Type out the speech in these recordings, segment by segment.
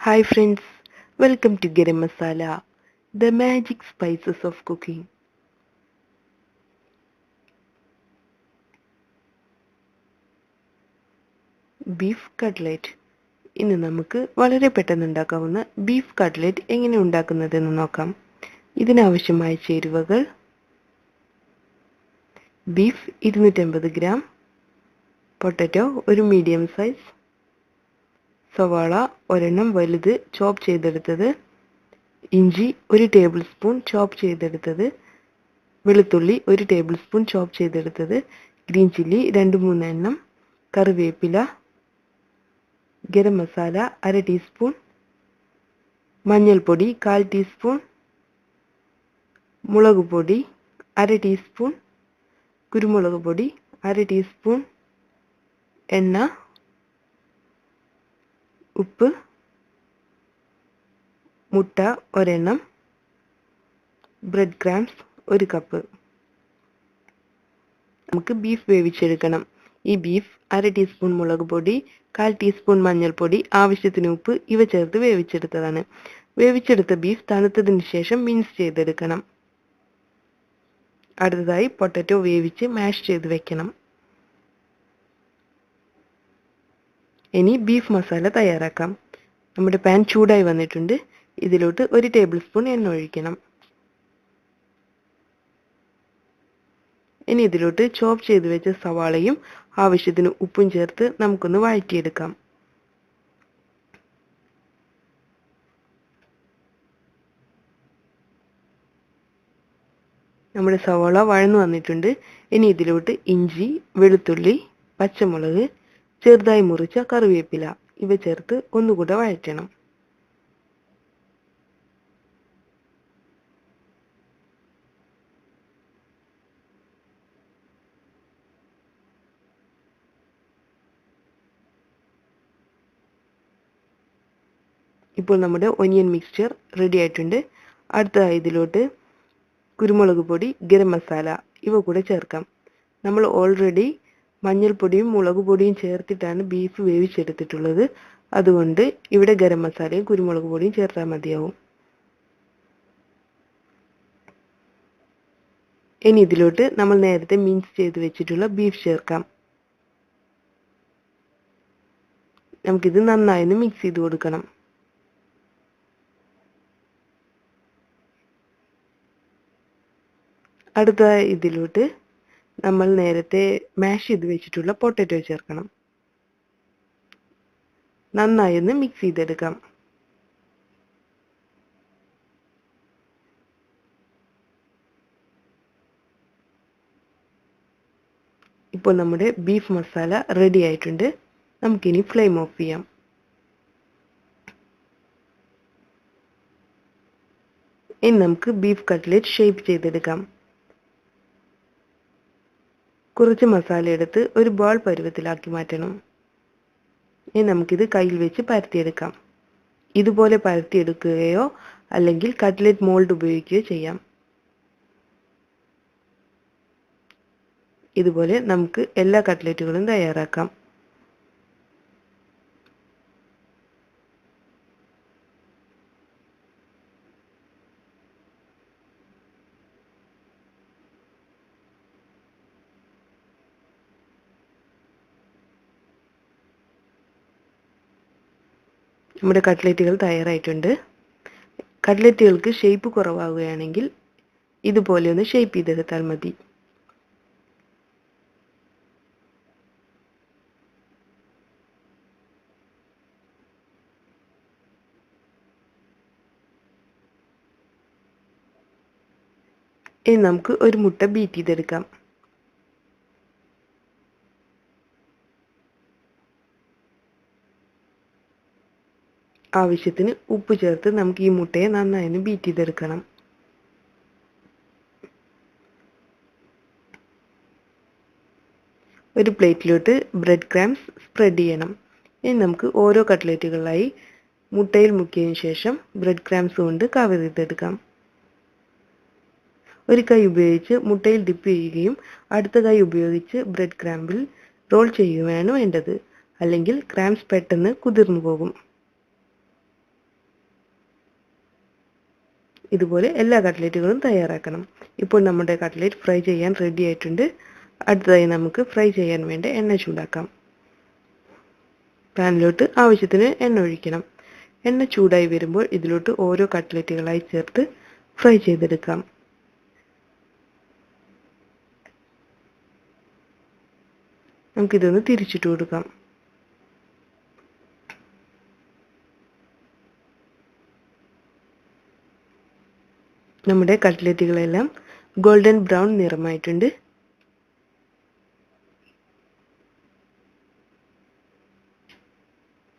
Hi friends, welcome to Garam Masala, the magic spices of cooking. Beef cutlet. ഇന്ന് നമുക്ക് വളരെ പെട്ടെന്ന് ഉണ്ടാക്കാവുന്ന beef cutlet എങ്ങനെ ഉണ്ടാക്കുന്നതെന്ന് നോക്കാം. ഇതിനാവശ്യമായ ചേരുവകൾ: ബീഫ് 250 ഗ്രാം, പൊട്ടറ്റോ ഒരു മീഡിയം സൈസ്, സവാള ഒരെണ്ണം വലുത് ചോപ്പ് ചെയ്തെടുത്തത്, ഇഞ്ചി 1 ടേബിൾ സ്പൂൺ ചോപ്പ് ചെയ്തെടുത്തത്, വെളുത്തുള്ളി 1 ടേബിൾ സ്പൂൺ ചോപ്പ് ചെയ്തെടുത്തത്, ഗ്രീൻ ചില്ലി 2-3 എണ്ണം, കറിവേപ്പില, ഗരം മസാല 1/2 ടീസ്പൂൺ, മഞ്ഞൾപ്പൊടി 1/4 ടീസ്പൂൺ, മുളക് പൊടി 1/2 ടീസ്പൂൺ, കുരുമുളക് പൊടി 1/2 ടീസ്പൂൺ, എണ്ണ, ഉപ്പ്, മുട്ട ഒരെണ്ണം, ബ്രെഡ് ക്രംസ് 1 കപ്പ്. നമുക്ക് ബീഫ് വേവിച്ചെടുക്കണം. ഈ ബീഫ് 1/2 ടീസ്പൂൺ മുളക് പൊടി, 1/4 ടീസ്പൂൺ മഞ്ഞൾപ്പൊടി, ആവശ്യത്തിന് ഉപ്പ് ഇവ ചേർത്ത് വേവിച്ചെടുത്തതാണ്. വേവിച്ചെടുത്ത ബീഫ് തണുത്തതിന് ശേഷം മിൻസ് ചെയ്തെടുക്കണം. അടുത്തതായി പൊട്ടറ്റോ വേവിച്ച് മാഷ് ചെയ്ത് വെക്കണം. ഇനി ബീഫ് മസാല തയ്യാറാക്കാം. നമ്മുടെ പാൻ ചൂടായി വന്നിട്ടുണ്ട്. ഇതിലോട്ട് 1 ടേബിൾ സ്പൂൺ എണ്ണ ഒഴിക്കണം. ഇനി ഇതിലോട്ട് ചോപ്പ് ചെയ്ത് വെച്ച സവാളയും ആവശ്യത്തിന് ഉപ്പും ചേർത്ത് നമുക്കൊന്ന് വഴറ്റിയെടുക്കാം. നമ്മുടെ സവാള വഴന്നു വന്നിട്ടുണ്ട്. ഇനി ഇതിലോട്ട് ഇഞ്ചി, വെളുത്തുള്ളി, പച്ചമുളക്, ചെറുതായി മുറിച്ച കറിവേപ്പില ഇവ ചേർത്ത് ഒന്നുകൂടെ വഴറ്റണം. ഇപ്പോൾ നമ്മുടെ ഒനിയൻ മിക്സ്ചർ റെഡി ആയിട്ടുണ്ട്. അടുത്തതായി ഇതിലോട്ട് കുരുമുളക് പൊടി, ഗരം മസാല ഇവ കൂടെ ചേർക്കാം. നമ്മൾ ഓൾറെഡി മഞ്ഞൾപ്പൊടിയും മുളക് പൊടിയും ചേർത്തിട്ടാണ് ബീഫ് വേവിച്ചെടുത്തിട്ടുള്ളത്. അതുകൊണ്ട് ഇവിടെ ഗരം മസാലയും കുരുമുളക് പൊടിയും ചേർത്താൽ മതിയാവും. ഇനി ഇതിലോട്ട് നമ്മൾ നേരത്തെ മിൻസ് ചെയ്ത് വെച്ചിട്ടുള്ള ബീഫ് ചേർക്കാം. നമുക്കിത് നന്നായി മിക്സ് ചെയ്ത് കൊടുക്കണം. അടുത്തതായി ഇതിലോട്ട് നമ്മൾ നേരത്തെ മാഷ് ചെയ്ത് വെച്ചിട്ടുള്ള പൊട്ടറ്റോ ചേർക്കണം. നന്നായി ഒന്ന് മിക്സ് ചെയ്തെടുക്കാം. ഇപ്പോൾ നമ്മുടെ ബീഫ് മസാല റെഡി ആയിട്ടുണ്ട്. നമുക്കിനി ഫ്ലെയിം ഓഫ് ചെയ്യാം. ഇനി നമുക്ക് ബീഫ് കട്ട്ലറ്റ് ഷേപ്പ് ചെയ്തെടുക്കാം. കുറച്ച് മസാല എടുത്ത് ഒരു ബോൾ പരുവത്തിലാക്കി മാറ്റണം. ഇനി നമുക്കിത് കയ്യിൽ വെച്ച് പരത്തിയെടുക്കാം. ഇതുപോലെ പരത്തിയെടുക്കുകയോ അല്ലെങ്കിൽ കട്ട്ലറ്റ് മോൾഡ് ഉപയോഗിക്കുകയോ ചെയ്യാം. ഇതുപോലെ നമുക്ക് എല്ലാ കട്ട്ലറ്റുകളും തയ്യാറാക്കാം. നമ്മുടെ കട്ട്ലറ്റുകൾ തയ്യാറായിട്ടുണ്ട്. കട്ട്ലറ്റുകൾക്ക് ഷേപ്പ് കുറവാകുകയാണെങ്കിൽ ഇതുപോലെ ഒന്ന് ഷേപ്പ് ചെയ്തെടുത്താൽ മതി. ഇനി നമുക്ക് ഒരു മുട്ട ബീറ്റ് ചെയ്തെടുക്കാം. ആവശ്യത്തിന് ഉപ്പ് ചേർത്ത് നമുക്ക് ഈ മുട്ടയെ നന്നായി ബീറ്റ് ചെയ്തെടുക്കണം. ഒരു പ്ലേറ്റിലോട്ട് ബ്രെഡ് ക്രംസ് സ്പ്രെഡ് ചെയ്യണം. ഇനി നമുക്ക് ഓരോ കട്ട്ലറ്റുകളായി മുട്ടയിൽ മുക്കിയതിനു ശേഷം ബ്രെഡ് ക്രംസ് കൊണ്ട് കവർ ചെയ്തെടുക്കാം. ഒരു കൈ ഉപയോഗിച്ച് മുട്ടയിൽ ഡിപ്പ് ചെയ്യുകയും അടുത്ത കൈ ഉപയോഗിച്ച് ബ്രെഡ് ക്രംബിൽ റോൾ ചെയ്യുകയാണ് വേണ്ടത്. അല്ലെങ്കിൽ ക്രംസ് പെട്ടെന്ന് കുതിർന്നു പോകും. ഇതുപോലെ എല്ലാ കട്ട്ലറ്റുകളും തയ്യാറാക്കണം. ഇപ്പോൾ നമ്മുടെ കട്ട്ലറ്റ് ഫ്രൈ ചെയ്യാൻ റെഡി ആയിട്ടുണ്ട്. അടുത്തതായി നമുക്ക് ഫ്രൈ ചെയ്യാൻ വേണ്ട എണ്ണ ചൂടാക്കാം. പാനിലോട്ട് ആവശ്യത്തിന് എണ്ണ ഒഴിക്കണം. എണ്ണ ചൂടായി വരുമ്പോൾ ഇതിലോട്ട് ഓരോ കട്ട്ലറ്റുകളായി ചേർത്ത് ഫ്രൈ ചെയ്തെടുക്കാം. നമുക്കിതൊന്ന് തിരിച്ചിട്ട് കൊടുക്കാം. നമ്മുടെ കട്ട്ലറ്റുകളെല്ലാം ഗോൾഡൻ ബ്രൗൺ നിറമായിട്ടുണ്ട്.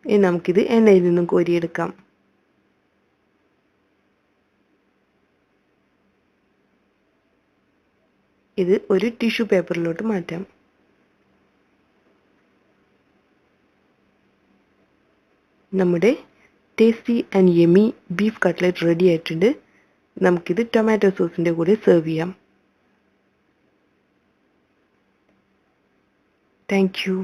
ഇനി നമുക്കിത് എണ്ണയിൽ നിന്നും കോരിയെടുക്കാം. ഇത് ഒരു ടിഷ്യൂ പേപ്പറിലോട്ട് മാറ്റാം. നമ്മുടെ tasty and yummy beef cutlet ready ആയിട്ടുണ്ട്. നമുക്കിത് ടൊമാറ്റോ സോസിൻ്റെ കൂടെ സെർവ് ചെയ്യാം. Thank you.